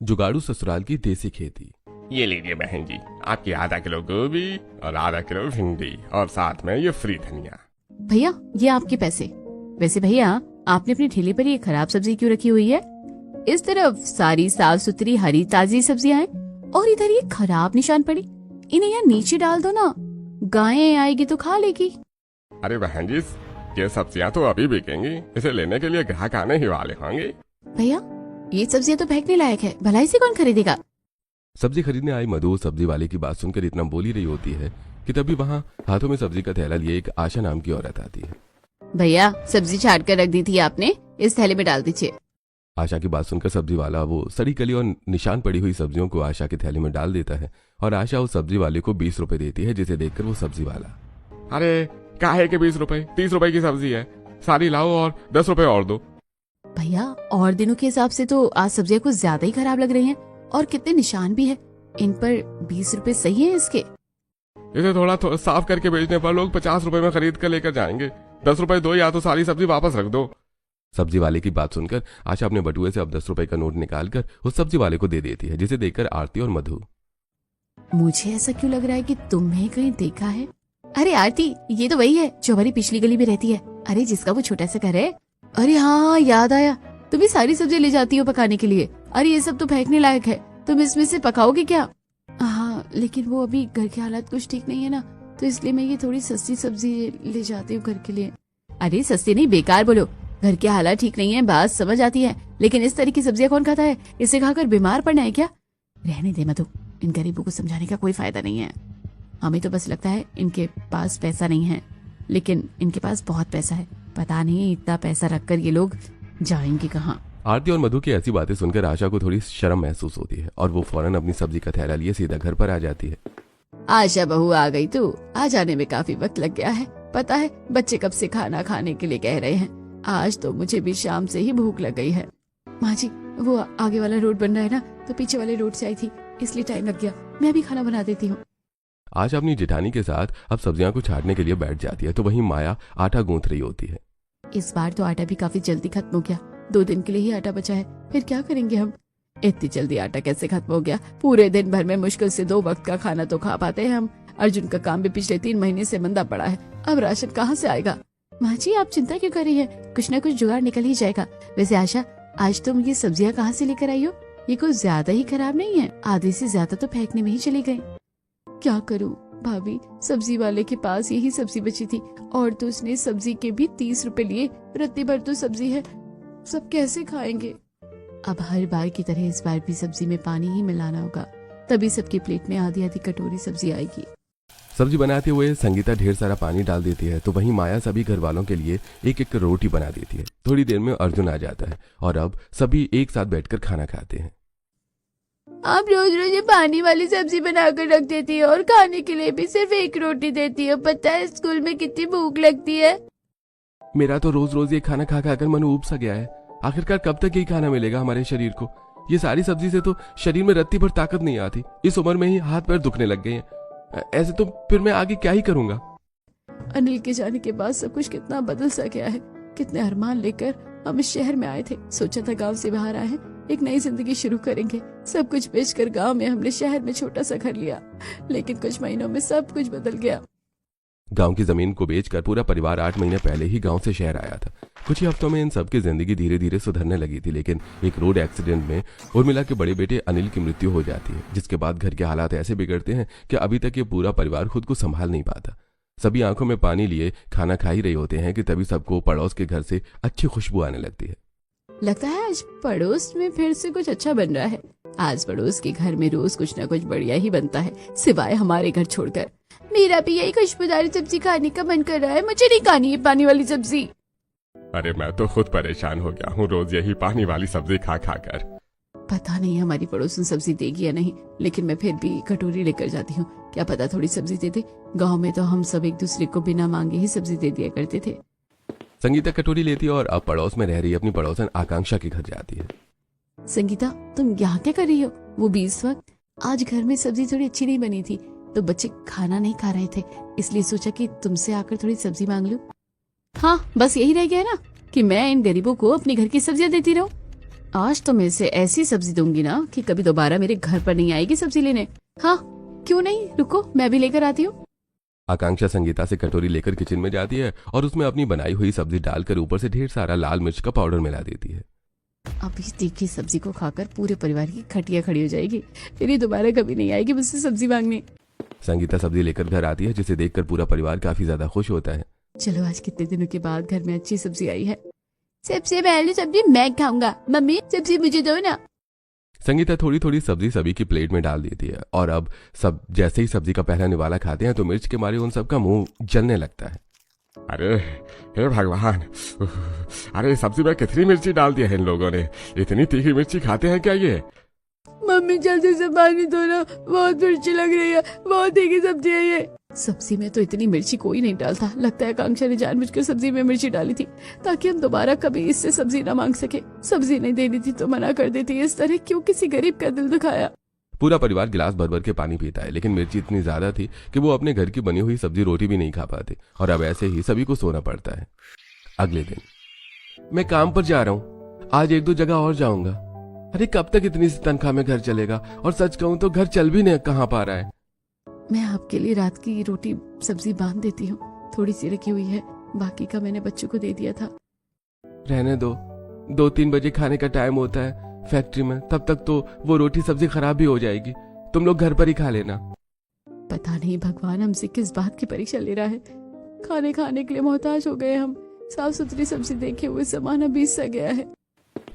जुगाड़ू ससुराल की देसी खेती। ये लीजिए बहन जी, आपकी आधा किलो गोभी और आधा किलो भिंडी और साथ में ये फ्री धनिया। भैया ये आपके पैसे। वैसे भैया आपने अपनी ठेले पर ये खराब सब्जी क्यों रखी हुई है? इस तरफ सारी साफ सुथरी हरी ताजी सब्जियां हैं और इधर ये खराब निशान पड़ी। इन्हें यहाँ नीचे डाल दो ना, गायें आएगी तो खा लेगी। अरे बहन जी, ये सब्जियां तो अभी बिकेंगी, इसे लेने के लिए ग्राहक आने ही वाले होंगे। भैया ये सब्जियां तो फेंकने लायक है, भला इसे कौन खरीदेगा? सब्जी खरीदने आई मधु सब्जी वाले की बात सुनकर इतना बोल ही रही होती है कि तभी वहाँ हाथों में सब्जी का थैला लिए एक आशा नाम की औरत आती है। भैया सब्जी छाट कर रख दी थी आपने, इस थैले में डाल दीजिए। आशा की बात सुनकर सब्जी वाला वो सड़ी कली और निशान पड़ी हुई सब्जियों को आशा के थैले में डाल देता है और आशा उस सब्जी वाले को 20 रुपए देती है, जिसे देखकर वो सब्जी वाला, अरे काहे के 20 रुपए, 30 रुपए की सब्जी है, सारी लाओ और 10 रुपए और दो। भैया और दिनों के हिसाब से तो आज सब्जियां कुछ ज्यादा ही खराब लग रही हैं और कितने निशान भी है। इन पर 20 रुपए सही है इसके? इसे थोड़ा साफ करके बेचने पर लोग 50 रुपए में खरीद कर लेकर जाएंगे। 10 रुपए दो या तो सारी सब्जी वापस रख दो। सब्जी वाले की बात सुनकर आशा अपने बटुए से अब 10 रुपए का नोट निकालकर उस सब्जी वाले को दे देती है, जिसे देखकर आरती और मधु, मुझे ऐसा क्यों लग रहा है कि तुम्हें कहीं देखा है? अरे आरती, ये तो वही है जो हमारी पिछली गली में रहती है। अरे जिसका वो छोटा सा घर है। अरे हाँ याद आया, तुम भी सारी सब्जी ले जाती हो पकाने के लिए। अरे ये सब तो फेंकने लायक है, तुम इसमें से पकाओगे क्या? हाँ लेकिन वो अभी घर के हालात कुछ ठीक नहीं है ना, तो इसलिए मैं ये थोड़ी सस्ती सब्जी ले जाती हूँ घर के लिए। अरे सस्ती नहीं, बेकार बोलो। घर के हालात ठीक नहीं है बात समझ आती है, लेकिन इस तरह की सब्जियां कौन खाता है? इसे खाकर बीमार पड़ना है क्या? रहने दे मधु, इन गरीबों को समझाने का कोई फायदा नहीं है। हमें तो बस लगता है इनके पास पैसा नहीं है, लेकिन इनके पास बहुत पैसा है। पता नहीं इतना पैसा रखकर ये लोग जाएंगे कहाँ। आरती और मधु की ऐसी बातें सुनकर आशा को थोड़ी शर्म महसूस होती है और वो फौरन अपनी सब्जी का थैला लिए सीधा घर पर आ जाती है। आशा बहू आ गई तू, आ जाने में काफी वक्त लग गया है। पता है बच्चे कब से खाना खाने के लिए कह रहे हैं। आज तो मुझे भी शाम से ही भूख लग गई है। माँ जी वो आगे वाला रोड बन रहा है ना, तो पीछे वाले रोड से आई थी, इसलिए टाइम लग गया। मैं भी खाना बना देती हूँ। आशा अपनी जेठानी के साथ अब सब्जियां को छाटने के लिए बैठ जाती है, तो वहीं माया आटा गूंथ रही होती है। इस बार तो आटा भी काफी जल्दी खत्म हो गया, 2 दिन के लिए ही आटा बचा है, फिर क्या करेंगे हम? इतनी जल्दी आटा कैसे खत्म हो गया? पूरे दिन भर में मुश्किल से 2 वक्त का खाना तो खा पाते हैं हम। अर्जुन का काम भी पिछले 3 महीने से मंदा पड़ा है, अब राशन कहाँ से आएगा? माँ जी आप चिंता क्यों कर रही है, कुछ न कुछ जुगाड़ निकल ही जाएगा। वैसे आशा आज तुम ये सब्जियां कहाँ से लेकर आई हो? ये कुछ ज्यादा ही खराब नहीं है, आधे से ज्यादा तो फेंकने में ही चली गई। क्या करूँ भाभी, सब्जी वाले के पास यही सब्जी बची थी और तो उसने सब्जी के भी 30 रुपए लिए। रत्ती भर तो सब्जी है, सब कैसे खाएंगे? अब हर बार की तरह इस बार भी सब्जी में पानी ही मिलाना होगा, तभी सबकी प्लेट में आधी आधी कटोरी सब्जी आएगी। सब्जी बनाते हुए संगीता ढेर सारा पानी डाल देती है, तो वहीं माया सभी घर वालों के लिए एक एक रोटी बना देती है। थोड़ी देर में अर्जुन आ जाता है और अब सभी एक साथ बैठकर खाना खाते हैं। आप रोज रोज ये पानी वाली सब्जी बनाकर रख देती है और खाने के लिए भी सिर्फ 1 रोटी देती है। पता है स्कूल में कितनी भूख लगती है। मेरा तो रोज रोज ये खाना खा खाकर मन ऊब सा गया है। आखिरकार कब तक यही खाना मिलेगा हमारे शरीर को? ये सारी सब्जी से तो शरीर में रत्ती भर ताकत नहीं आती। इस उम्र में ही हाथ पैर दुखने लग गए हैं। ऐसे तो फिर मैं आगे क्या ही करूंगा? अनिल के जाने के बाद सब कुछ कितना बदल सा गया है। कितने अरमान लेकर हम इस शहर में आए थे, सोचा था गांव से बाहर आए हैं, एक नई जिंदगी शुरू करेंगे। सब कुछ बेचकर गांव में हमने शहर में छोटा सा घर लिया, लेकिन कुछ महीनों में सब कुछ बदल गया। गांव की जमीन को बेचकर पूरा परिवार 8 महीने पहले ही गांव से शहर आया था। कुछ ही हफ्तों में इन सबकी जिंदगी धीरे धीरे सुधरने लगी थी, लेकिन एक रोड एक्सीडेंट में उर्मिला के बड़े बेटे अनिल की मृत्यु हो जाती है, जिसके बाद घर के हालात ऐसे बिगड़ते हैं कि अभी तक ये पूरा परिवार खुद को संभाल नहीं पाता। सभी आंखों में पानी लिए खाना खा ही रहे होते हैं कि तभी सबको पड़ोस के घर से अच्छी खुशबू आने लगती है। लगता है आज पड़ोस में फिर से कुछ अच्छा बन रहा है। आज पड़ोस के घर में रोज कुछ न कुछ बढ़िया ही बनता है, सिवाय हमारे घर छोड़कर। मेरा भी यही खुशबूदार सब्जी खाने का मन कर रहा है, मुझे नहीं खानी ये पानी वाली सब्जी। अरे मैं तो खुद परेशान हो गया हूँ रोज यही पानी वाली सब्जी खा खा कर। पता नहीं हमारी पड़ोसन सब्जी देगी या नहीं, लेकिन मैं फिर भी कटोरी लेकर जाती हूँ, क्या पता थोड़ी सब्जी दे दे। गाँव में तो हम सब एक दूसरे को बिना मांगे ही सब्जी दे दिया करते थे। संगीता कटोरी लेती है और अब पड़ोस में रह रही अपनी पड़ोसन आकांक्षा के घर जाती है। संगीता तुम यहाँ क्या कर रही हो? वो भी इस वक्त? आज घर में सब्जी थोड़ी अच्छी नहीं बनी थी, तो बच्चे खाना नहीं खा रहे थे, इसलिए सोचा कि तुमसे आकर थोड़ी सब्जी मांग लूं। हाँ बस यही रह गया ना कि मैं इन गरीबों को अपने घर की सब्जियां देती रहूं। आज तो मैं इसे ऐसी सब्जी दूंगी ना कि कभी दोबारा मेरे घर पर नहीं आएगी सब्जी लेने। हाँ क्यों नहीं, रुको मैं भी लेकर आती हूँ। आकांक्षा संगीता से कटोरी लेकर किचन में जाती है और उसमें अपनी बनाई हुई सब्जी डालकर ऊपर से ढेर सारा लाल मिर्च का पाउडर मिला देती है। अब इस तीखी सब्जी को खाकर पूरे परिवार की खटिया खड़ी हो जाएगी, फिर ये दोबारा कभी नहीं आएगी मुझसे सब्जी मांगने। संगीता सब्जी लेकर घर आती है जिसे देखकर पूरा परिवार काफी ज्यादा खुश होता है। चलो आज कितने दिनों के बाद घर में अच्छी सब्जी आई है। सबसे पहले सब्जी मैं खाऊंगा, मम्मी सब्जी मुझे दो ना। संगीता थोड़ी थोड़ी सब्जी सभी की प्लेट में डाल देती है और अब सब जैसे ही सब्जी का पहला निवाला खाते हैं तो मिर्च के मारे उन सबका मुंह जलने लगता है। अरे हे भगवान, अरे सब्जी में कितनी मिर्ची डाल दी है इन लोगों ने, इतनी तीखी मिर्ची खाते हैं क्या ये? मम्मी जल्दी से पानी दो ना, बहुत मिर्ची लग रही है, बहुत तीखी सब्जी है ये। सब्जी में तो इतनी मिर्ची कोई नहीं डालता, लगता है आकांक्षा ने जानबूझकर सब्जी में मिर्ची डाली थी ताकि हम दोबारा कभी इससे सब्जी ना मांग सके। सब्जी नहीं देनी थी तो मना कर देती, इस तरह क्यों किसी गरीब का दिल दुखाया। पूरा परिवार गिलास भर भर के पानी पीता है लेकिन मिर्ची इतनी ज्यादा थी कि वो अपने घर की बनी हुई सब्जी रोटी भी नहीं खा पाते और अब ऐसे ही सभी को सोना पड़ता है। अगले दिन मैं काम पर जा रहा हूँ, आज एक दो जगह और जाऊंगा। अरे कब तक इतनी सी तनख्वाह में घर चलेगा, और सच कहूँ तो घर चल भी नहीं कहाँ पा रहा है। मैं आपके लिए रात की रोटी सब्जी बांध देती हूँ, थोड़ी सी रखी हुई है, बाकी का मैंने बच्चों को दे दिया था। रहने दो, 2-3 बजे खाने का टाइम होता है फैक्ट्री में, तब तक तो वो रोटी सब्जी खराब भी हो जाएगी, तुम लोग घर पर ही खा लेना। पता नहीं भगवान हमसे किस बात की परीक्षा ले रहा है, खाने खाने के लिए मोहताज हो गए हम। साफ सुथरी सब्जी देखे हुए जमाना बीत सा गया है।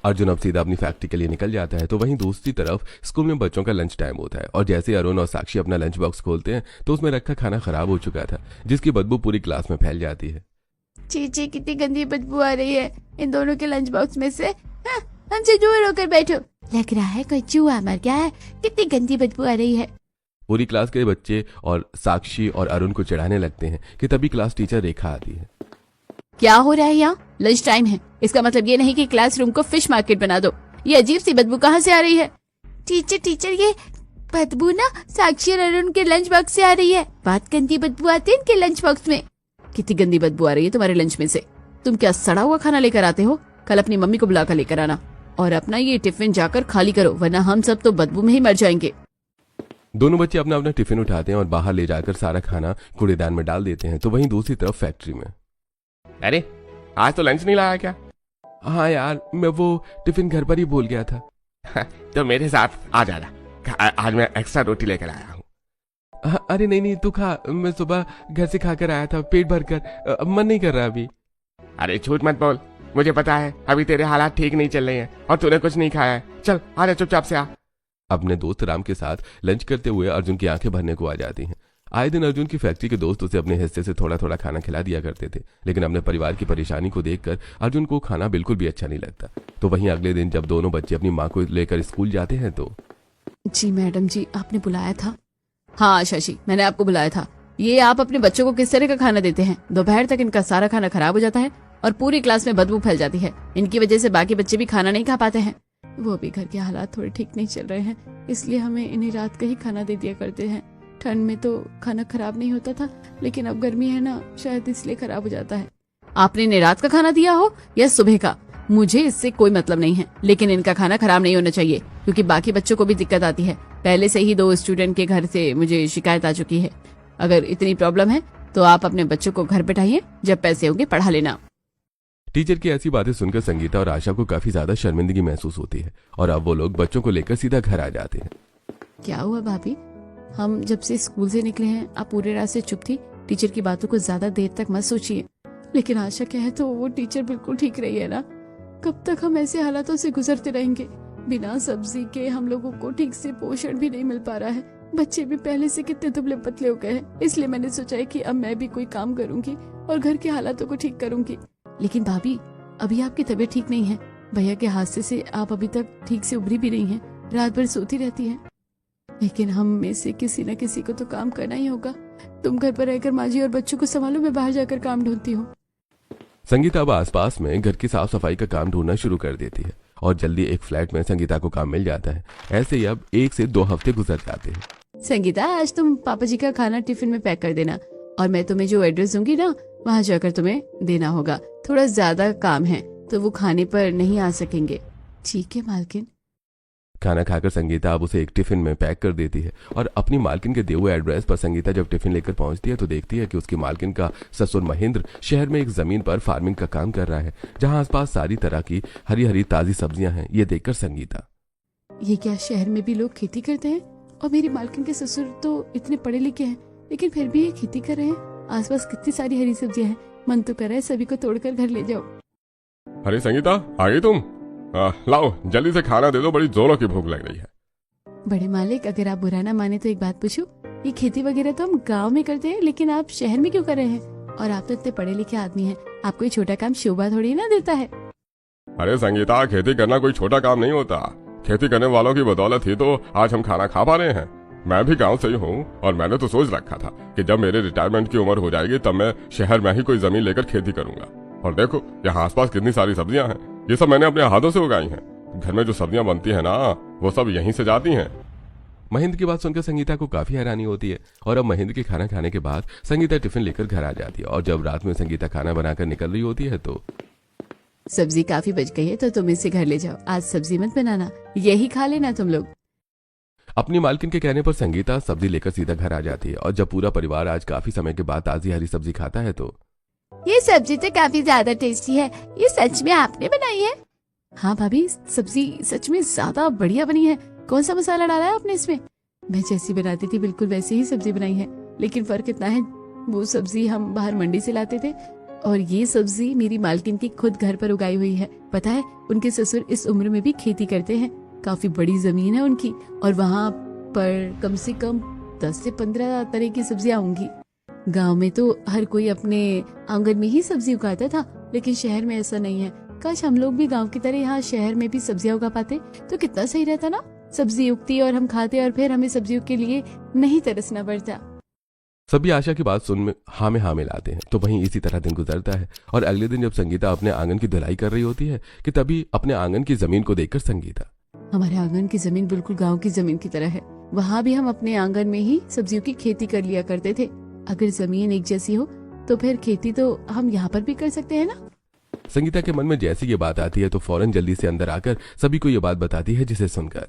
अर्जुन अब सीधा अपनी फैक्ट्री के लिए निकल जाता है तो वहीं दूसरी तरफ स्कूल में बच्चों का लंच टाइम होता है और जैसे अरुण और साक्षी अपना लंच बॉक्स खोलते हैं तो उसमें रखा खाना खराब हो चुका था जिसकी बदबू पूरी क्लास में फैल जाती है। चीची कितनी गंदी बदबू आ रही है इन दोनों के लंच बॉक्स में से। हाँ, हमसे दूर होकर बैठो, लग रहा है कोई चूहा मर गया है, कितनी गंदी बदबू आ रही है। पूरी क्लास के बच्चे और साक्षी और अरुण को चिढ़ाने लगते हैं कि तभी क्लास टीचर रेखा आती है। क्या हो रहा है यहाँ, लंच टाइम है, इसका मतलब ये नहीं कि क्लासरूम को फिश मार्केट बना दो। ये अजीब सी बदबू कहाँ से आ रही है? टीचर ये बदबू ना साक्षी और अरुण के लंच बॉक्स से आ रही है, बहुत गंदी बदबू आती है इनके लंच बॉक्स में। कितनी गंदी बदबू आ रही है तुम्हारे लंच में से, तुम क्या सड़ा हुआ खाना लेकर आते हो? कल अपनी मम्मी को बुलाकर लेकर आना और अपना ये टिफिन जाकर खाली करो, वरना हम सब तो बदबू में ही मर जाएंगे। दोनों बच्चे अपना अपना टिफिन उठाते हैं और बाहर ले जाकर सारा खाना कूड़ेदान में डाल देते हैं तो वहीं दूसरी तरफ फैक्ट्री में। अरे आज तो लंच नहीं लाया क्या? हाँ यार, मैं वो टिफिन घर पर ही भूल गया था। तो मेरे साथ आ जाना, आज मैं एक्स्ट्रा रोटी लेकर आया हूँ। अरे नहीं तू खा, मैं सुबह घर से खाकर आया था पेट भर कर, मन नहीं कर रहा अभी। अरे झूठ मत बोल, मुझे पता है अभी तेरे हालात ठीक नहीं चल रहे हैं और तूने कुछ नहीं खाया है। चल आ जा, चुपचाप से आ। अपने दोस्त राम के साथ लंच करते हुए अर्जुन की आंखें भरने को आ जाती हैं। आए दिन अर्जुन की फैक्ट्री के दोस्त उसे अपने हिस्से से थोड़ा थोड़ा खाना खिला दिया करते थे लेकिन अपने परिवार की परेशानी को देखकर अर्जुन को खाना बिल्कुल भी अच्छा नहीं लगता। तो वहीं अगले दिन जब दोनों बच्चे अपनी माँ को लेकर स्कूल जाते हैं तो। जी मैडम जी, आपने बुलाया था? हाँ शशि, मैंने आपको बुलाया था। ये आप अपने बच्चों को किस तरह का खाना देते हैं? दोपहर तक इनका सारा खाना खराब हो जाता है और पूरी क्लास में बदबू फैल जाती है। इनकी वजह से बाकी बच्चे भी खाना नहीं खा पाते हैं। वो भी घर के हालात थोड़े ठीक नहीं चल रहे हैं, इसलिए हमें इन्हें रात का ही खाना दे दिया करते हैं। ठंड में तो खाना खराब नहीं होता था, लेकिन अब गर्मी है ना, शायद इसलिए खराब हो जाता है। आपने इन्हें रात का खाना दिया हो या सुबह का, मुझे इससे कोई मतलब नहीं है, लेकिन इनका खाना खराब नहीं होना चाहिए क्योंकि बाकी बच्चों को भी दिक्कत आती है। पहले से ही 2 स्टूडेंट के घर से मुझे शिकायत आ चुकी है। अगर इतनी प्रॉब्लम है तो आप अपने बच्चों को घर बैठाइए, जब पैसे होंगे पढ़ा लेना। टीचर की ऐसी बातें सुनकर संगीता और आशा को काफी ज्यादा शर्मिंदगी महसूस होती है और अब वो लोग बच्चों को लेकर सीधा घर आ जाते हैं। क्या हुआ भाभी, हम जब से स्कूल से निकले हैं आप पूरे रास्ते चुप थी। टीचर की बातों को ज्यादा देर तक मत सोचिए। लेकिन आशा क्या है तो वो टीचर बिल्कुल ठीक रही है ना। कब तक हम ऐसे हालातों से गुजरते रहेंगे? बिना सब्जी के हम लोगों को ठीक से पोषण भी नहीं मिल पा रहा है। बच्चे भी पहले से कितने दुबले पतले हो गए हैं। इसलिए मैंने सोचा है कि अब मैं भी कोई काम करूंगी और घर के हालातों को ठीक करूंगी। लेकिन भाभी, अभी आपकी तबीयत ठीक नहीं है। भैया के हादसे से आप अभी तक ठीक से उभरी भी नहीं है, रात भर सोती रहती है। लेकिन हम में से किसी न किसी को तो काम करना ही होगा। तुम घर पर रहकर माँ जी और बच्चों को संभालो, मैं बाहर जाकर काम ढूंढती हूँ। संगीता अब आसपास में घर की साफ सफाई का काम ढूंढना शुरू कर देती है और जल्दी एक फ्लैट में संगीता को काम मिल जाता है। ऐसे ही अब 1 से 2 हफ्ते गुजर जाते हैं। संगीता, आज तुम पापा जी का खाना टिफिन में पैक कर देना और मैं तुम्हें जो एड्रेस दूंगी ना, वहाँ जाकर तुम्हें देना होगा। थोड़ा ज्यादा काम है तो वो खाने पर नहीं आ सकेंगे। ठीक है मालकिन। खाना खाकर संगीता अब उसे एक टिफिन में पैक कर देती है और अपनी मालकिन के दिए हुए एड्रेस पर संगीता जब टिफिन लेकर पहुंचती है तो देखती है कि उसकी मालकिन का ससुर महेंद्र शहर में एक जमीन पर फार्मिंग का काम कर रहा है, जहां आसपास सारी तरह की हरी हरी ताजी सब्जियां हैं। ये देखकर संगीता, ये क्या शहर में भी लोग खेती करते हैं? और मेरी मालकिन के ससुर तो इतने पढ़े लिखे हैं लेकिन फिर भी ये खेती कर रहे हैं। आसपास कितनी सारी हरी सब्जियां हैं, मन तो कर रहा है सभी को तोड़कर घर ले जाओ। अरे संगीता, आ गई तुम? लाओ जल्दी से खाना दे दो, बड़ी जोरों की भूख लग रही है। बड़े मालिक, अगर आप बुरा ना माने तो एक बात पूछूं? ये खेती वगैरह तो हम गांव में करते हैं, लेकिन आप शहर में क्यों कर रहे हैं? और आप तो इतने पढ़े लिखे आदमी हैं, आपको ये छोटा काम शोभा थोड़ी ना देता है। अरे संगीता, खेती करना कोई छोटा काम नहीं होता। खेती करने वालों की बदौलत ही तो आज हम खाना खा पा रहे हैं। मैं भी गांव से ही हूँ और मैंने तो सोच रखा था कि जब मेरे रिटायरमेंट की उम्र हो जाएगी तब मैं शहर में ही कोई जमीन लेकर खेती करूंगा। और देखो यहाँ आसपास कितनी सारी सब्जियां हैं, ये सब मैंने अपने हाथों से उगाई हैं। घर में जो सब्जियां बनती है ना, वो सब यहीं से जाती हैं। महेंद्र की बात सुनकर संगीता को काफी हैरानी होती है और अब महेंद्र के खाना खाने के बाद संगीता टिफिन लेकर घर आ जाती है और जब रात में संगीता खाना बनाकर निकल रही होती है तो सब्जी काफी बच गई है तो तुम इसे घर ले जाओ, आज सब्जी मत बनाना, यही खा लेना तुम लोग। अपनी मालकिन के कहने पर संगीता सब्जी लेकर सीधा घर आ जाती है और जब पूरा परिवार आज काफी समय के बाद ताजी हरी सब्जी खाता है तो ये सब्जी तो काफी ज्यादा टेस्टी है, ये सच में आपने बनाई है? हाँ भाभी, सब्जी सच में ज्यादा बढ़िया बनी है। कौन सा मसाला डाला है आपने इसमें? मैं जैसी बनाती थी बिल्कुल वैसे ही सब्जी बनाई है, लेकिन फर्क इतना है वो सब्जी हम बाहर मंडी से लाते थे और ये सब्जी मेरी मालकिन की खुद घर पर उगाई हुई है। पता है उनके ससुर इस उम्र में भी खेती करते हैं, काफी बड़ी जमीन है उनकी और वहाँ पर कम से कम 10 से 15 तरह की सब्जियां होंगी। गांव में तो हर कोई अपने आंगन में ही सब्जी उगाता था, लेकिन शहर में ऐसा नहीं है। काश हम लोग भी गांव की तरह यहाँ शहर में भी सब्जियां उगा पाते तो कितना सही रहता ना। सब्जी उगती और हम खाते और फिर हमें सब्जियों के लिए नहीं तरसना पड़ता। सभी आशा की बात सुन में हाँ मिलाते हैं। तो वहीं इसी तरह दिन गुजरता है और अगले दिन जब संगीता अपने आंगन की धुलाई कर रही होती है कि तभी अपने आंगन की जमीन को देखकर संगीता, हमारे आंगन की जमीन बिल्कुल गांव की जमीन की तरह है, वहाँ भी हम अपने आंगन में ही सब्जियों की खेती कर लिया करते थे। अगर जमीन एक जैसी हो तो फिर खेती तो हम यहाँ पर भी कर सकते हैं ना। संगीता के मन में जैसी ये बात आती है तो फौरन जल्दी से अंदर आकर सभी को ये बात बताती है, जिसे सुनकर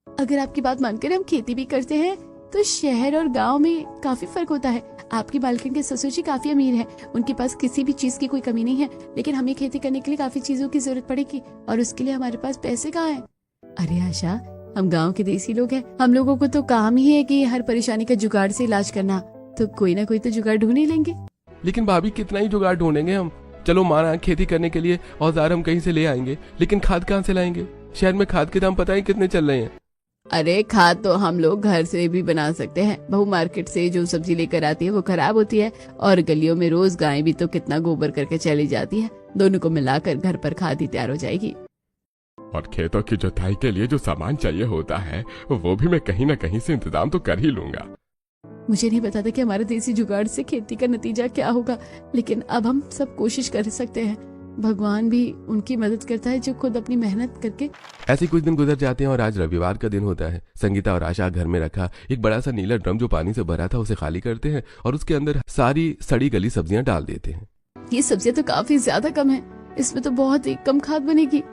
अगर आपकी बात मानकर हम खेती भी करते हैं तो शहर और गांव में काफी फर्क होता है। आपकी मालकिन के ससुर जी काफी अमीर हैं, उनके पास किसी भी चीज की कोई कमी नहीं है, लेकिन हमें खेती करने के लिए काफी चीजों की जरूरत पड़ेगी और उसके लिए हमारे पास पैसे कहाँ हैं? अरे आशा, हम गांव के देसी लोग हैं, हम लोगों को तो काम ही है कि हर परेशानी का जुगाड़ से इलाज करना, तो कोई ना कोई तो जुगाड़ ढूंढ ही लेंगे। लेकिन भाभी कितना ही जुगाड़ ढूंढेंगे हम? चलो माना खेती करने के लिए औजार हम कहीं से ले आएंगे, लेकिन खाद कहाँ से लाएंगे? शहर में खाद के दाम पता ही कितने चल रहे हैं। अरे खाद तो हम लोग घर से भी बना सकते हैं। बहू मार्केट से जो सब्जी लेकर आती है वो खराब होती है और गलियों में रोज गायें भी तो कितना गोबर करके चली जाती है, दोनों को मिलाकर घर पर खाद ही तैयार हो जाएगी। और खेतों की जुताई के लिए जो सामान चाहिए होता है वो भी मैं कहीं ना कहीं से इंतजाम तो कर ही लूंगा। मुझे नहीं पता था कि हमारे देसी जुगाड़ से खेती का नतीजा क्या होगा, लेकिन अब हम सब कोशिश कर सकते हैं। भगवान भी उनकी मदद करता है जो खुद अपनी मेहनत करके। ऐसे कुछ दिन गुजर जाते हैं और आज रविवार का दिन होता है। संगीता और आशा घर में रखा एक बड़ा सा नीला ड्रम जो पानी से भरा था उसे खाली करते हैं और उसके अंदर सारी सड़ी गली सब्जियां डाल देते हैं। ये सब्जियां तो काफी ज्यादा कम है, इसमें तो बहुत ही कम खाद बनेगी।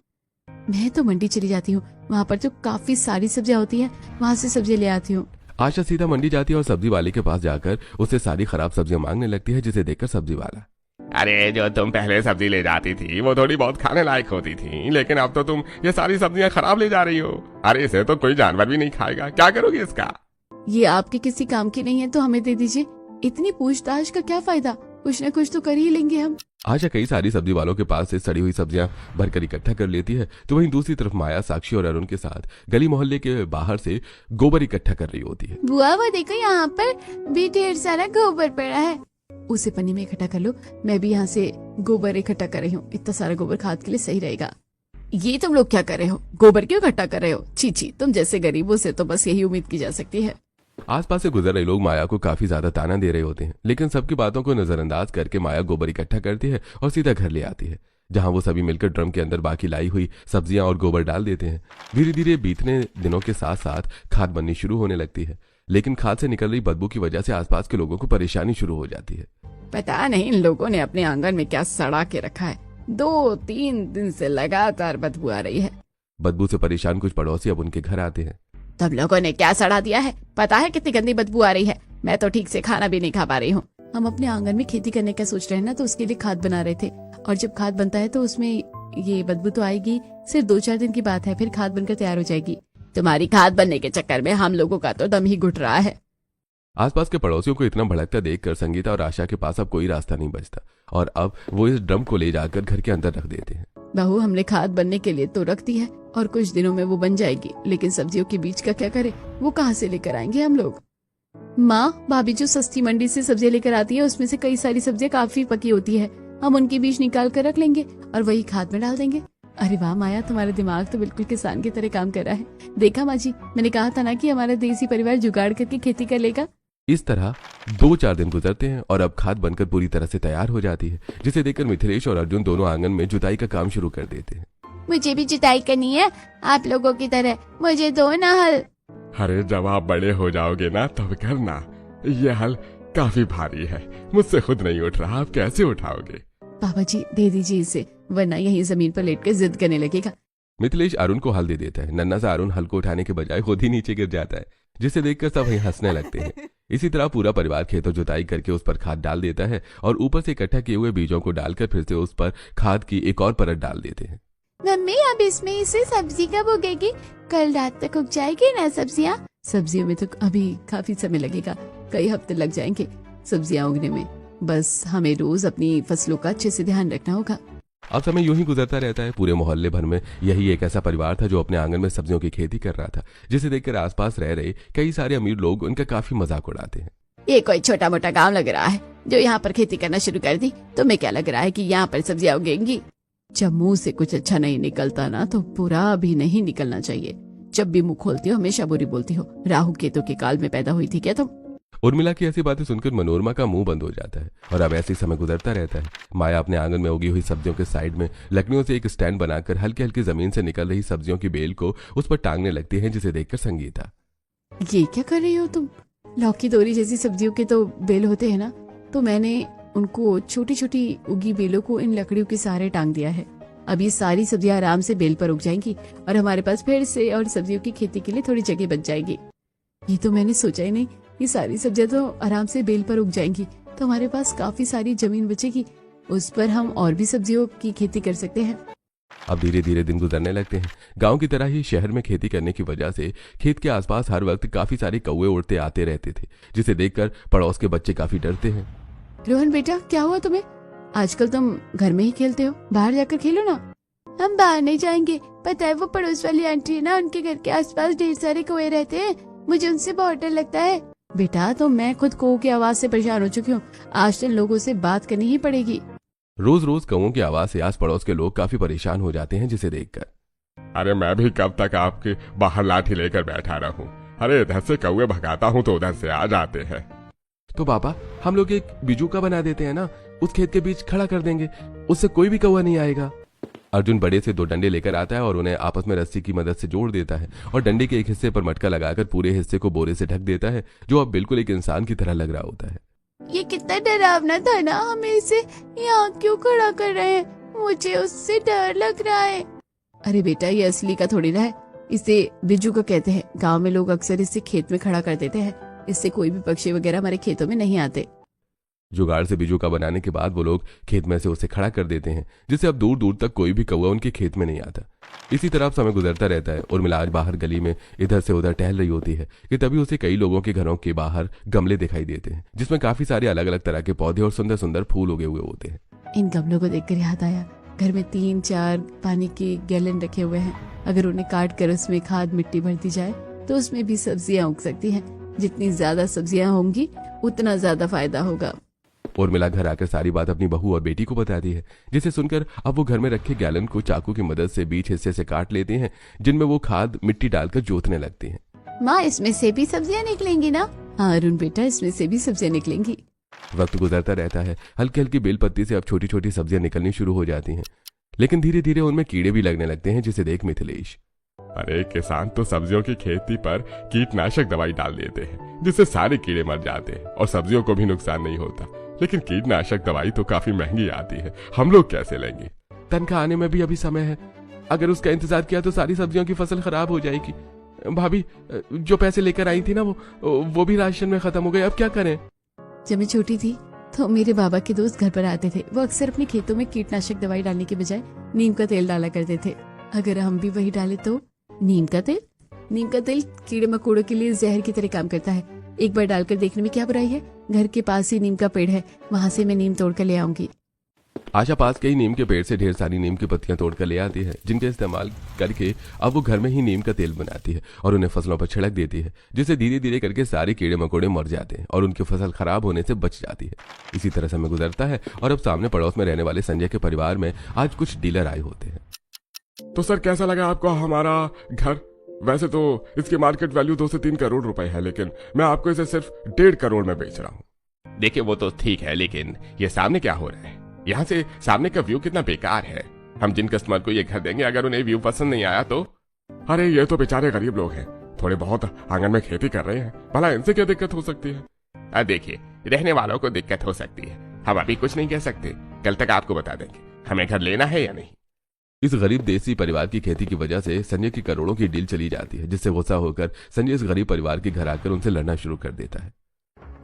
मैं तो मंडी चली जाती हूँ, वहाँ पर तो काफी सारी सब्जियां होती हैं, वहाँ से सब्जियां ले आती हूँ। आशा सीधा मंडी जाती है और सब्जी वाले के पास जाकर उससे सारी खराब सब्जियां मांगने लगती है, जिसे देखकर सब्जी वाला, अरे जो तुम पहले सब्जी ले जाती थी वो थोड़ी बहुत खाने लायक होती थी, लेकिन अब तो तुम ये सारी सब्जियां खराब ले जा रही हो। अरे इसे तो कोई जानवर भी नहीं खाएगा, क्या करोगी इसका? ये आपके किसी काम की नहीं है तो हमें दे दीजिए। इतनी पूछताछ का क्या फायदा, कुछ न कुछ तो कर ही लेंगे हम। आशा कई सारी सब्जी वालों के पास से सड़ी हुई सब्जियां भरकर इकट्ठा कर लेती है, तो वहीं दूसरी तरफ माया, साक्षी और अरुण के साथ गली मोहल्ले के बाहर से गोबर इकट्ठा कर रही होती है। बुआ वो देखो यहाँ पर भी ढेर सारा गोबर पड़ा है, उसे पन्नी में इकट्ठा कर लो। मैं भी यहाँ से गोबर इकट्ठा कर रही हूँ, इतना सारा गोबर खाद के लिए सही रहेगा। ये तुम लोग क्या कर रहे हो, गोबर क्यों इकट्ठा कर रहे हो? छी छी, तुम जैसे गरीबों से तो बस यही उम्मीद की जा सकती है। आसपास से गुजर रहे लोग माया को काफी ज्यादा ताना दे रहे होते हैं, लेकिन सबकी बातों को नजरअंदाज करके माया गोबर इकट्ठा करती है और सीधा घर ले आती है, जहां वो सभी मिलकर ड्रम के अंदर बाकी लाई हुई सब्जियां और गोबर डाल देते हैं। धीरे धीरे बीतने दिनों के साथ साथ खाद बननी शुरू होने लगती है, लेकिन खाद से निकल रही बदबू की वजह से आसपास के लोगों को परेशानी शुरू हो जाती है। पता नहीं इन लोगों ने अपने आंगन में क्या सड़ा के रखा है, 2-3 दिन से लगातार बदबू आ रही है। बदबू से परेशान कुछ पड़ोसी अब उनके घर आते हैं। तुम लोगों ने क्या सड़ा दिया है? पता है कितनी गंदी बदबू आ रही है। मैं तो ठीक से खाना भी नहीं खा पा रही हूँ। हम अपने आंगन में खेती करने का सोच रहे हैं ना, तो उसके लिए खाद बना रहे थे। और जब खाद बनता है तो उसमें ये बदबू तो आएगी, सिर्फ 2-4 दिन की बात है, फिर खाद बनकर तैयार हो जाएगी। तुम्हारी खाद बनने के चक्कर में हम लोगों का तो दम ही घुट रहा है। आसपास के पड़ोसियों को इतना भड़कता देखकर संगीता और आशा के पास अब कोई रास्ता नहीं बचता और अब वो इस ड्रम को ले जाकर घर के अंदर रख देते हैं। बहू, हमने खाद बनने के लिए तो रख दी है और कुछ दिनों में वो बन जाएगी, लेकिन सब्जियों के बीज का क्या करें? वो कहाँ से लेकर आएंगे हम लोग? माँ, भाभी जो सस्ती मंडी से सब्जियां लेकर आती है उसमें से कई सारी सब्जियां काफी पकी होती है। हम उनके बीज निकाल कर रख लेंगे और वही खाद में डाल देंगे। अरे वाह माया, तुम्हारा दिमाग तो बिल्कुल किसान की तरह काम कर रहा है। देखा माँ जी, मैंने कहा था ना कि हमारा देसी परिवार जुगाड़ करके खेती कर लेगा। इस तरह 2-4 दिन गुजरते हैं और अब खाद बनकर पूरी तरह से तैयार हो जाती है, जिसे देखकर मिथिलेश और अर्जुन दोनों आंगन में जुताई का काम शुरू कर देते हैं। मुझे भी जुताई करनी है आप लोगों की तरह, मुझे दो ना हल। अरे जब आप बड़े हो जाओगे ना तब करना। ये हल काफी भारी है, मुझसे खुद नहीं उठ रहा, आप कैसे उठाओगे? पापा जी दे दीजिए इसे, वरना यहीं जमीन पर लेट कर जिद करने लगेगा। मिथिलेश अरुण को हल दे देता है। नन्हा सा अरुण हल को उठाने के बजाय खुद ही नीचे गिर जाता है, जिसे देखकर सब वहीं हंसने लगते हैं। इसी तरह पूरा परिवार खेतों जुताई करके उस पर खाद डाल देता है और ऊपर से इकट्ठा किए हुए बीजों को डालकर फिर से उस पर खाद की एक और परत डाल देते हैं। मम्मी, अब इसमें इसे सब्जी कब उगेगी? कल रात तक उग जाएगी ना सब्जियाँ? सब्जियों में तो अभी काफी समय लगेगा, कई हफ्ते लग जाएंगे सब्जियाँ उगने में। बस हमें रोज अपनी फसलों का अच्छे से ध्यान रखना होगा। अब समय यूं ही गुजरता रहता है। पूरे मोहल्ले भर में यही एक ऐसा परिवार था जो अपने आंगन में सब्जियों की खेती कर रहा था, जिसे देखकर आसपास रह रहे कई सारे अमीर लोग उनका काफी मजाक उड़ाते हैं। ये कोई छोटा मोटा गांव लग रहा है जो यहाँ पर खेती करना शुरू कर दी? तुम्हें क्या लग रहा है कि यहाँ पर सब्जियां उगेंगी? जब मुंह से कुछ अच्छा नहीं निकलता ना तो बुरा भी नहीं निकलना चाहिए। जब भी मुंह खोलती हो हमेशा बुरी बोलती हो। राहु केतु के काल में पैदा हुई थी क्या तुम? उर्मिला की ऐसी बातें सुनकर मनोरमा का मुंह बंद हो जाता है और अब ऐसे समय गुजरता रहता है। माया अपने आंगन में उगी हुई सब्जियों के साइड में लकड़ियों से एक स्टैंड बनाकर हल्की हल्की जमीन से निकल रही सब्जियों की बेल को उस पर टांगने लगती है, जिसे देखकर संगीता, ये क्या कर रही हो तुम? लौकी तोरी जैसी सब्जियों के तो बेल होते हैं ना, तो मैंने उनको छोटी छोटी उगी बेलों को इन लकड़ियों के सहारे टांग दिया है। अब ये सारी सब्जियां आराम से बेल पर उग जाएंगी और हमारे पास फिर से और सब्जियों की खेती के लिए थोड़ी जगह बच जाएगी। ये तो मैंने सोचा ही नहीं, ये सारी सब्जियां तो आराम से बेल पर उग जाएंगी तो हमारे पास काफी सारी जमीन बचेगी, उस पर हम और भी सब्जियों की खेती कर सकते हैं। अब धीरे धीरे दिन गुजरने लगते हैं। गांव की तरह ही शहर में खेती करने की वजह से खेत के आसपास हर वक्त काफी सारे कौवे उड़ते आते रहते थे, जिसे देखकर पड़ोस के बच्चे काफी डरते हैं। रोहन बेटा, क्या हुआ तुम्हें? आजकल तुम घर में ही खेलते हो, बाहर जाकर खेलो ना। हम बाहर नहीं जाएंगे, पता है वो पड़ोस वाली आंटी है ना, उनके घर के आसपास ढेर सारे कौवे रहते हैं, मुझे उनसे बहुत डर लगता है। बेटा तो मैं खुद कौओं की आवाज से परेशान हो चुकी हूँ, आज तो लोगों से बात करनी ही पड़ेगी। रोज रोज कौओं की आवाज से आस पड़ोस के लोग काफी परेशान हो जाते हैं, जिसे देखकर, अरे मैं भी कब तक आपके बाहर लाठी लेकर बैठा रहूं? अरे इधर से कौवे भगाता हूं तो उधर से आ जाते हैं। तो पापा हम लोग एक बिजू का बना देते हैं ना, उस खेत के बीच खड़ा कर देंगे, उससे कोई भी कौवा नहीं आएगा। अर्जुन बड़े से 2 डंडे लेकर आता है और उन्हें आपस में रस्सी की मदद से जोड़ देता है और डंडे के एक हिस्से पर मटका लगाकर पूरे हिस्से को बोरे से ढक देता है, जो अब बिल्कुल एक इंसान की तरह लग रहा होता है। ये कितना डरावना था ना, हमें इसे यहाँ क्यों खड़ा कर रहे हैं? मुझे उससे डर लग रहा है। अरे बेटा, ये असली का थोड़ी ना है, इसे बिजू का कहते हैं। गांव में लोग अक्सर इसे खेत में खड़ा कर देते हैं, इससे कोई भी पक्षी वगैरह हमारे खेतों में नहीं आते। जुगाड़ से बिजू का बनाने के बाद वो लोग खेत में से उसे खड़ा कर देते हैं, जिससे अब दूर दूर तक कोई भी कौवा उनके खेत में नहीं आता। इसी तरह अब समय गुजरता रहता है। उर्मिला आज बाहर गली में इधर से उधर टहल रही होती है कि तभी उसे कई लोगों के घरों के बाहर गमले दिखाई देते हैं, जिसमें काफी सारे अलग अलग तरह के पौधे और सुंदर सुंदर फूल उगे हुए होते हैं। इन गमलों को देखकर याद आया, घर में 3-4 पानी के गैलन रखे हुए हैं, अगर उन्हें काट कर उसमें खाद मिट्टी भर दी जाए तो उसमें भी सब्जियां उग सकती हैं। जितनी ज्यादा सब्जियां होंगी उतना ज्यादा फायदा होगा। उर्मिला घर आकर सारी बात अपनी बहू और बेटी को बताती है, जिसे सुनकर अब वो घर में रखे गैलन को चाकू की मदद से बीच हिस्से से काट लेते हैं, जिनमें वो खाद मिट्टी डालकर जोतने लगते हैं। माँ, इसमें से भी सब्जियां निकलेंगी ना? हाँ अरुण बेटा, इसमें से भी सब्जियां निकलेंगी। वक्त गुजरता रहता है। हल्की हल्की बेलपत्ती से अब छोटी छोटी सब्जियां निकलनी शुरू हो जाती हैं, लेकिन धीरे धीरे उनमें कीड़े भी लगने लगते हैं, जिसे देख मिथिलेश, अरे किसान तो सब्जियों की खेती पर कीटनाशक दवाई डाल देते हैं, जिससे सारे कीड़े मर जाते हैं और सब्जियों को भी नुकसान नहीं होता। लेकिन कीटनाशक दवाई तो काफी महंगी आती है, हम लोग कैसे लेंगे? तनख्वाह आने में भी अभी समय है। अगर उसका इंतजार किया तो सारी सब्जियों की फसल खराब हो जाएगी। भाभी, जो पैसे लेकर आई थी ना वो भी राशन में खत्म हो गए, अब क्या करें? जब मैं छोटी थी तो मेरे बाबा के दोस्त घर पर आते थे। वो अक्सर अपने खेतों में कीटनाशक दवाई डालने के बजाय नीम का तेल डाला करते थे। अगर हम भी वही डाले तो? नीम का तेल कीड़े मकोड़ों के लिए जहर की तरह काम करता है। एक बार डालकर देखने में क्या बुराई है? घर के पास ही नीम का पेड़ है, वहाँ से मैं नीम तोड़ कर ले आऊंगी। आशा पास के ही नीम के पेड़ से ढेर सारी नीम की पत्तियां तोड़कर ले आती है, जिनके इस्तेमाल करके अब वो घर में ही नीम का तेल बनाती है और उन्हें फसलों पर छिड़क देती है, जिससे धीरे धीरे करके सारे कीड़े मकोड़े मर जाते हैं और उनकी फसल खराब होने से बच जाती है। इसी तरह समय गुजरता है और अब सामने पड़ोस में रहने वाले संजय के परिवार में आज कुछ डीलर आए होते हैं। तो सर कैसा लगा आपको हमारा घर? वैसे तो इसकी मार्केट वैल्यू 2 से 3 करोड़ रुपए है, लेकिन मैं आपको इसे सिर्फ 1.5 करोड़ में बेच रहा हूँ। देखिए वो तो ठीक है, लेकिन ये सामने क्या हो रहा है? यहाँ से सामने का व्यू कितना बेकार है। हम जिन कस्टमर को ये घर देंगे, अगर उन्हें व्यू पसंद नहीं आया तो? अरे ये तो बेचारे गरीब लोग हैं, थोड़े बहुत आंगन में खेती कर रहे हैं, भला इनसे क्या दिक्कत हो सकती है? देखिए, रहने वालों को दिक्कत हो सकती है, हम अभी कुछ नहीं कह सकते, कल तक आपको बता देंगे हमें घर लेना है या नहीं। इस गरीब देसी परिवार की खेती की वजह से संजय की करोड़ों की डील चली जाती है, जिससे गुस्सा होकर संजय इस गरीब परिवार के घर आकर उनसे लड़ना शुरू कर देता है।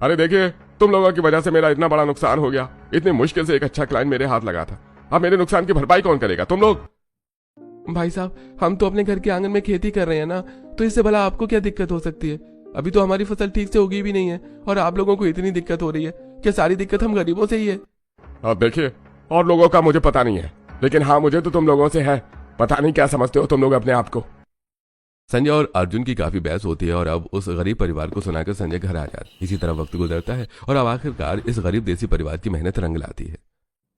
अरे देखिए, तुम लोगों की वजह से मेरा इतना बड़ा नुकसान हो गया। इतनी मुश्किल से एक अच्छा क्लाइंट मेरे हाथ लगा था, अब मेरे नुकसान की भरपाई कौन करेगा? तुम लोग। भाई साहब, हम तो अपने घर के आंगन में खेती कर रहे हैं ना, तो इससे भला आपको क्या दिक्कत हो सकती है? अभी तो हमारी फसल ठीक से उगी भी नहीं है और आप लोगों को इतनी दिक्कत हो रही है। क्या सारी दिक्कत हम गरीबों से ही है? अब देखिए, और लोगों का मुझे पता नहीं है, लेकिन हाँ मुझे तो तुम लोगों से है। पता नहीं क्या समझते हो तुम लोग अपने आप को। संजय और अर्जुन की काफी बहस होती है और अब उस गरीब परिवार को सुनाकर संजय घर आ जाता है। इसी तरह वक्त गुजरता है और अब आखिरकार इस गरीब देसी परिवार की मेहनत रंग लाती है।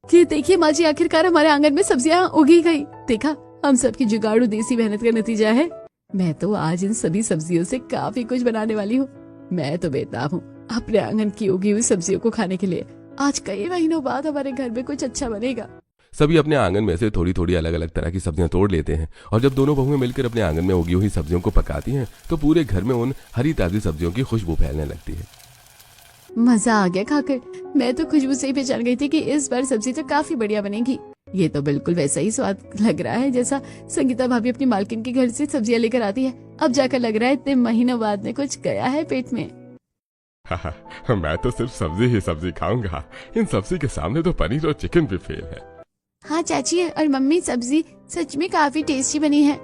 ये देखिए माँ जी, आखिरकार हमारे आंगन में सब्जियाँ उगी गई। देखा, हम सबकी जुगाड़ू देसी मेहनत का नतीजा है। मैं तो आज इन सभी सब्जियों से काफी कुछ बनाने वाली हूँ। मैं तो बेताब हूँ अपने आंगन की उगी हुई सब्जियों को खाने के लिए। आज कई महीनों बाद हमारे घर में कुछ अच्छा बनेगा। सभी अपने आंगन में से थोड़ी थोड़ी अलग अलग तरह की सब्जियां तोड़ लेते हैं और जब दोनों बहुएं मिलकर अपने आंगन में उगी हुई सब्जियों को पकाती हैं तो पूरे घर में उन हरी ताजी सब्जियों की खुशबू फैलने लगती है। मजा आ गया खाकर। मैं तो खुशबू से ही पहचान गई थी कि इस बार सब्जी तो काफी बढ़िया बनेगी। ये तो बिल्कुल वैसा ही स्वाद लग रहा है जैसा संगीता भाभी अपनी मालकिन के घर से सब्जियां लेकर आती है। अब जाकर लग रहा है इतने महीनों बाद में कुछ गया है पेट में। मैं तो सिर्फ सब्जी ही सब्जी खाऊंगा। इन सब्जी के सामने तो पनीर और चिकन भी फेल है। हाँ चाची और मम्मी, सब्जी सच में काफी टेस्टी बनी है।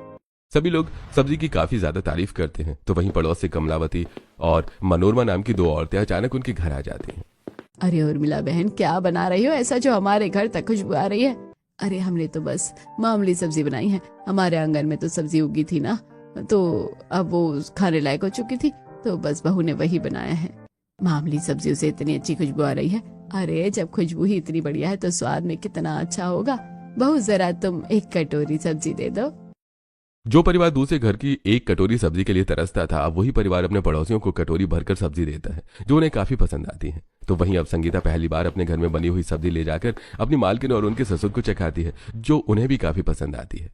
सभी लोग सब्जी की काफी ज्यादा तारीफ करते हैं। तो वहीं पड़ोस से कमलावती और मनोरमा नाम की 2 औरतें अचानक उनके घर आ जाती हैं। अरे उर्मिला बहन, क्या बना रही हो ऐसा जो हमारे घर तक खुशबू आ रही है? अरे हमने तो बस मामूली सब्जी बनाई है। हमारे आंगन में तो सब्जी उगी थी ना, तो अब वो खाने लायक हो चुकी थी, तो बस बहू ने वही बनाया है। मामूली सब्जियों से इतनी अच्छी खुशबू आ रही है। अरे जब खुशबू ही इतनी बढ़िया है तो स्वाद में कितना अच्छा होगा। बहू जरा तुम 1 कटोरी सब्जी दे दो। जो परिवार दूसरे घर की 1 कटोरी सब्जी के लिए तरसता था, अब वही परिवार अपने पड़ोसियों को कटोरी भरकर सब्जी देता है, जो उन्हें काफी पसंद आती है। तो वहीं अब संगीता पहली बार अपने घर में बनी हुई सब्जी ले जाकर अपनी मालकिन और उनके ससुर को चखाती है, जो उन्हें भी काफी पसंद आती है।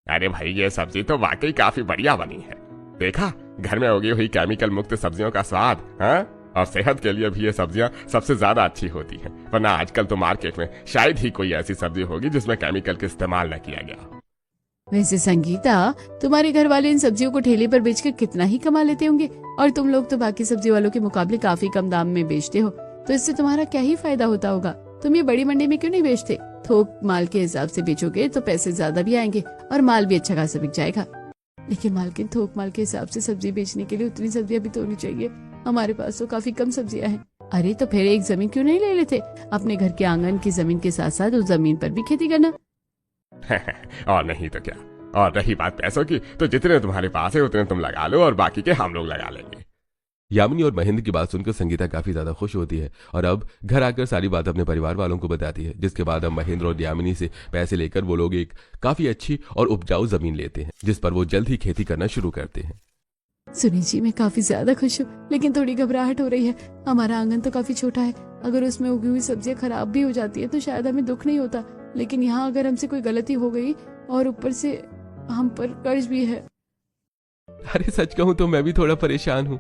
अरे भाई, ये सब्जी तो वाकई काफी बढ़िया बनी है। देखा, घर में उगी हुई केमिकल मुक्त सब्जियों का स्वाद। हाँ, और सेहत के लिए भी ये सब्जियां सबसे ज्यादा अच्छी होती हैं। वरना आजकल तो मार्केट में शायद ही कोई ऐसी सब्जी होगी जिसमें केमिकल का इस्तेमाल न किया गया। वैसे संगीता, तुम्हारे घर वाले इन सब्जियों को ठेले पर बेचकर कितना ही कमा लेते होंगे, और तुम लोग तो बाकी सब्जी वालों के मुकाबले काफी कम दाम में बेचते हो, तो इससे तुम्हारा क्या ही फायदा होता होगा? तुम ये बड़ी मंडी में क्यों नहीं बेचते? थोक माल के हिसाब से बेचोगे तो पैसे ज्यादा भी आएंगे और माल भी अच्छा खासा बिक जाएगा। लेकिन मालकिन, थोक माल के हिसाब से सब्जी बेचने के लिए उतनी सब्जियां भी तो होनी चाहिए। हमारे पास तो काफी कम सब्जियां हैं। अरे तो फिर एक जमीन क्यों नहीं ले लेते? अपने घर के आंगन की जमीन के साथ साथ उस जमीन पर भी खेती करना। और नहीं तो क्या। और रही बात पैसों की, तो जितने तुम्हारे पास है उतने तुम लगा लो और बाकी के हम लोग लगा लेंगे। यामिनी और महेंद्र की बात सुनकर संगीता काफी ज्यादा खुश होती है और अब घर आकर सारी बात अपने परिवार वालों को बताती है, जिसके बाद अब महेंद्र और यामिनी से पैसे लेकर वो लोग एक काफी अच्छी और उपजाऊ जमीन लेते हैं, जिस पर वो जल्द ही खेती करना शुरू करते हैं। सुनी जी, मैं काफी ज्यादा खुश हूँ, लेकिन थोड़ी घबराहट हो रही है। हमारा आंगन तो काफी छोटा है, अगर उसमें उगी हुई सब्जियां खराब भी हो जाती है तो शायद हमें दुख नहीं होता, लेकिन यहाँ अगर हमसे कोई गलती हो गई और ऊपर से हम पर कर्ज भी है। अरे सच कहूं तो मैं भी थोड़ा परेशान हूँ,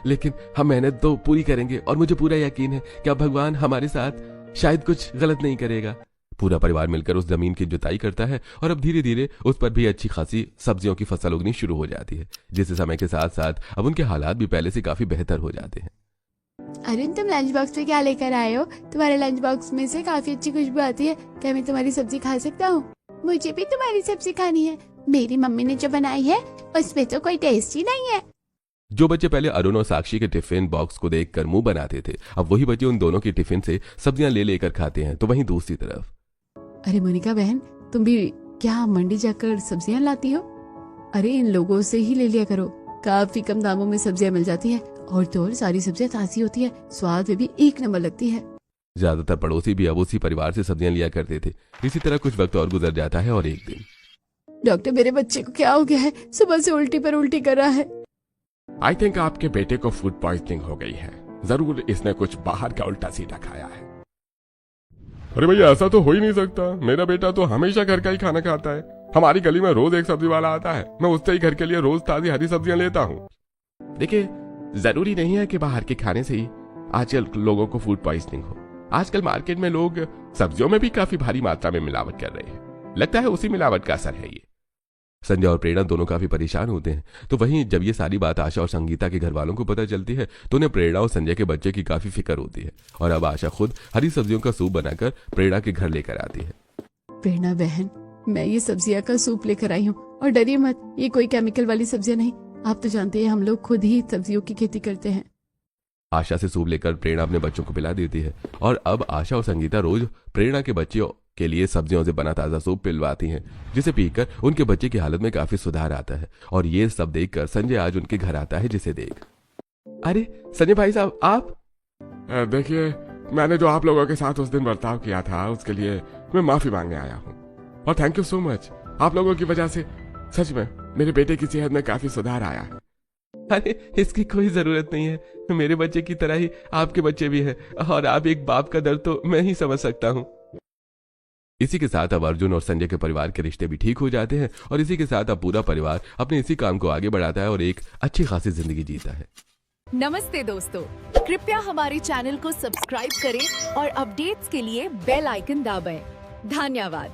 लेकिन हम मेहनत तो पूरी करेंगे और मुझे पूरा यकीन है कि अब भगवान हमारे साथ शायद कुछ गलत नहीं करेगा। पूरा परिवार मिलकर उस जमीन की जुताई करता है और अब धीरे धीरे उस पर भी अच्छी खासी सब्जियों की फसल उगनी शुरू हो जाती है, जिससे समय के साथ साथ अब उनके हालात भी पहले से काफी बेहतर हो जाते हैं। अरुण, तुम लंच बॉक्स में क्या लेकर आए हो? तुम्हारे लंच बॉक्स में से काफी अच्छी खुशबू आती है। क्या मैं तुम्हारी सब्जी खा सकता हूँ? मुझे भी तुम्हारी सब्जी खानी है। मेरी मम्मी ने जो बनाई है उसमें तो कोई टेस्ट ही नहीं है। जो बच्चे पहले अरुण और साक्षी के टिफिन बॉक्स को देखकर मुंह बनाते थे, अब वही बच्चे उन दोनों के टिफिन से सब्जियां ले लेकर खाते हैं। तो वहीं दूसरी तरफ, अरे मोनिका बहन, तुम भी क्या मंडी जाकर सब्जियां लाती हो? अरे इन लोगों से ही ले लिया करो, काफी कम दामों में सब्जियां मिल जाती है और तो और सारी सब्जियां ताजी होती है, स्वाद में भी एक नंबर लगती है। ज्यादातर पड़ोसी भी अब उसी परिवार से सब्जियां लिया करते थे। इसी तरह कुछ वक्त और गुजर जाता है और एक दिन, डॉक्टर, मेरे बच्चे को क्या हो गया है? सुबह से उल्टी पर उल्टी कर रहा है। आई थिंक आपके बेटे को फूड पॉइजनिंग हो गई है। जरूर इसने कुछ बाहर का उल्टा सीधा खाया है। अरे भैया, ऐसा तो हो ही नहीं सकता। मेरा बेटा तो हमेशा घर का ही खाना खाता है। हमारी गली में रोज एक सब्जी वाला आता है, मैं उससे ही घर के लिए रोज ताजी हरी सब्जियां लेता हूँ। देखिए, जरूरी नहीं है कि बाहर के खाने से ही आजकल लोगों को फूड पॉइजनिंग हो। आजकल मार्केट में लोग सब्जियों में भी काफी भारी मात्रा में मिलावट कर रहे हैं। लगता है उसी मिलावट का असर है ये। संजय और प्रेरणा दोनों काफी परेशान होते हैं। तो वहीं जब ये सारी बात आशा और संगीता के घर वालों को पता चलती है तो उन्हें प्रेरणा और संजय के बच्चे की काफी फिक्र होती है और अब आशा खुद हरी सब्जियों का सूप बनाकर प्रेरणा के घर लेकर आती है। प्रेरणा बहन, मैं ये सब्जियां का सूप लेकर आई हूँ और डरिए मत, ये कोई केमिकल वाली सब्जियां नहीं। आप तो जानते हैं हम लोग खुद ही सब्जियों की खेती करते हैं। आशा से सूप लेकर प्रेरणा अपने बच्चों को पिला देती है और अब आशा और संगीता रोज प्रेरणा के बच्चों के लिए सब्जियों से बना ताजा सूप पिलवाती हैं, जिसे पीकर उनके बच्चे की हालत में काफी सुधार आता है। और ये सब देखकर संजय आज उनके घर आता है, जिसे देख, अरे संजय भाई साहब, आप? देखिए, मैंने जो आप लोगों के साथ उस दिन बर्ताव किया था उसके लिए मैं माफी मांगने आया हूँ और थैंक यू सो मच। आप लोगों की वजह से सच में मेरे बेटे की सेहत में काफी सुधार आया है। अरे इसकी कोई जरूरत नहीं है, मेरे बच्चे की तरह ही आपके बच्चे भी हैं और आप एक बाप का दर्द तो मैं ही समझ सकता हूँ। इसी के साथ अब अर्जुन और संजय के परिवार के रिश्ते भी ठीक हो जाते हैं और इसी के साथ अब पूरा परिवार अपने इसी काम को आगे बढ़ाता है और एक अच्छी खासी जिंदगी जीता है। नमस्ते दोस्तों, कृपया हमारे चैनल को सब्सक्राइब करें और अपडेट्स के लिए बेल आइकन दबाएं। धन्यवाद।